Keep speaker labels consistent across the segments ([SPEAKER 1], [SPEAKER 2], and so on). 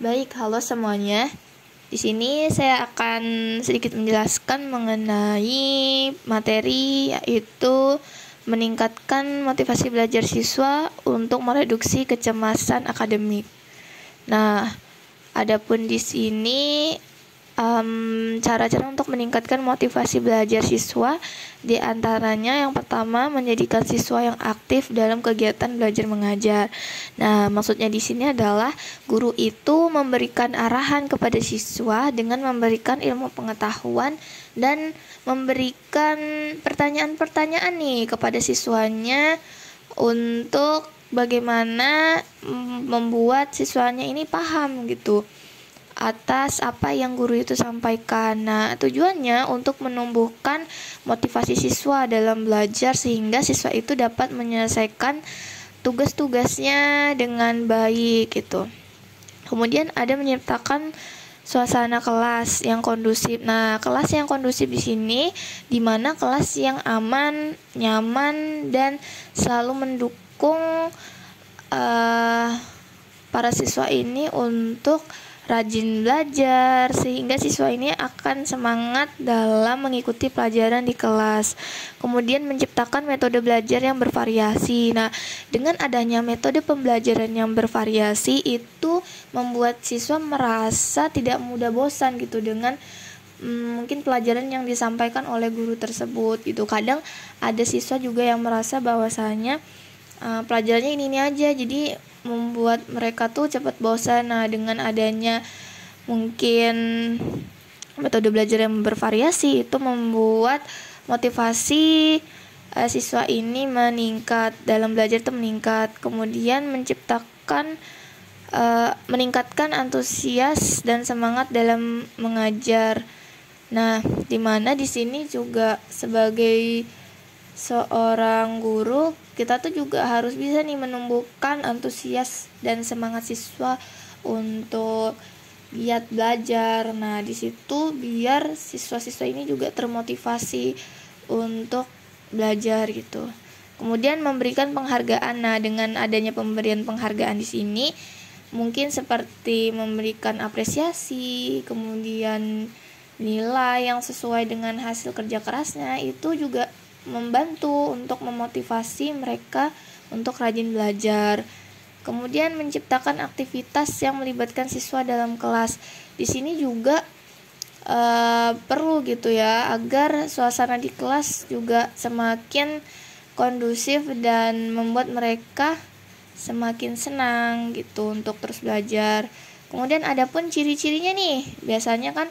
[SPEAKER 1] Baik, halo semuanya. Di sini saya akan sedikit menjelaskan mengenai materi, yaitu meningkatkan motivasi belajar siswa untuk mereduksi kecemasan akademik. Nah, adapun di sini cara-cara untuk meningkatkan motivasi belajar siswa, di antaranya yang pertama menjadikan siswa yang aktif dalam kegiatan belajar mengajar. Nah, maksudnya di sini adalah guru itu memberikan arahan kepada siswa dengan memberikan ilmu pengetahuan dan memberikan pertanyaan-pertanyaan nih kepada siswanya untuk bagaimana membuat siswanya ini paham gitu atas apa yang guru itu sampaikan. Nah, tujuannya untuk menumbuhkan motivasi siswa dalam belajar sehingga siswa itu dapat menyelesaikan tugas-tugasnya dengan baik gitu. Kemudian ada menciptakan suasana kelas yang kondusif. Nah, kelas yang kondusif di sini di mana kelas yang aman, nyaman dan selalu mendukung para siswa ini untuk rajin belajar sehingga siswa ini akan semangat dalam mengikuti pelajaran di kelas. Kemudian menciptakan metode belajar yang bervariasi. Nah, dengan adanya metode pembelajaran yang bervariasi itu membuat siswa merasa tidak mudah bosan gitu dengan mungkin pelajaran yang disampaikan oleh guru tersebut gitu. Kadang ada siswa juga yang merasa bahwasanya pelajarannya ini aja, jadi membuat mereka tuh cepat bosan. Nah, dengan adanya mungkin metode belajar yang bervariasi itu membuat motivasi siswa ini meningkat, dalam belajar itu meningkat. Kemudian meningkatkan antusias dan semangat dalam mengajar. Nah, dimana di sini juga sebagai seorang guru kita tuh juga harus bisa nih menumbuhkan antusias dan semangat siswa untuk giat belajar. Nah, di situ biar siswa-siswa ini juga termotivasi untuk belajar gitu. Kemudian memberikan penghargaan. Nah, dengan adanya pemberian penghargaan di sini mungkin seperti memberikan apresiasi, kemudian nilai yang sesuai dengan hasil kerja kerasnya, itu juga membantu untuk memotivasi mereka untuk rajin belajar. Kemudian menciptakan aktivitas yang melibatkan siswa dalam kelas. Di sini juga perlu gitu ya, agar suasana di kelas juga semakin kondusif dan membuat mereka semakin senang gitu untuk terus belajar. Kemudian ada pun ciri-cirinya nih, biasanya kan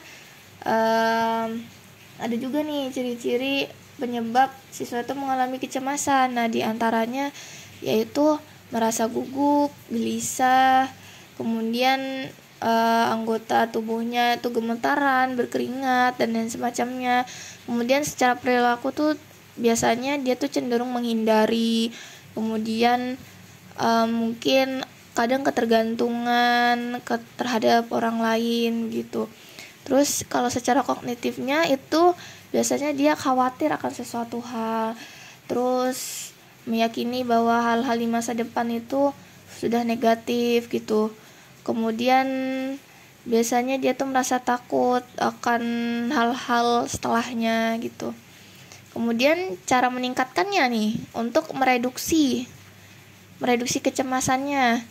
[SPEAKER 1] ada juga nih ciri-ciri penyebab siswa itu mengalami kecemasan. Nah, diantaranya yaitu merasa gugup, gelisah, kemudian anggota tubuhnya itu gemetaran, berkeringat dan lain semacamnya. Kemudian secara perilaku tuh biasanya dia tuh cenderung menghindari, kemudian mungkin kadang ketergantungan terhadap orang lain gitu. Terus kalau secara kognitifnya itu biasanya dia khawatir akan sesuatu hal, terus meyakini bahwa hal-hal di masa depan itu sudah negatif gitu. Kemudian biasanya dia tuh merasa takut akan hal-hal setelahnya gitu. Kemudian cara meningkatkannya nih untuk mereduksi kecemasannya.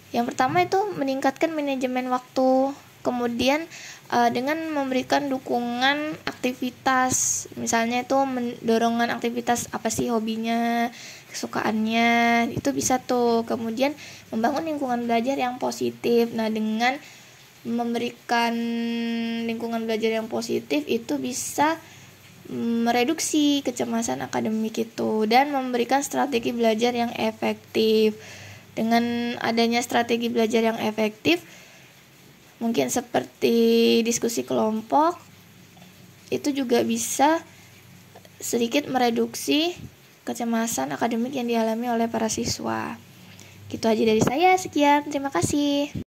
[SPEAKER 1] Yang pertama itu meningkatkan manajemen waktu. Kemudian dengan memberikan dukungan aktivitas, misalnya itu dorongan aktivitas apa sih hobinya, kesukaannya, itu bisa tuh. Kemudian membangun lingkungan belajar yang positif. Nah, dengan memberikan lingkungan belajar yang positif itu bisa mereduksi kecemasan akademik itu dan memberikan strategi belajar yang efektif. Dengan adanya strategi belajar yang efektif, mungkin seperti diskusi kelompok, itu juga bisa sedikit mereduksi kecemasan akademik yang dialami oleh para siswa. Gitu aja dari saya, sekian, terima kasih.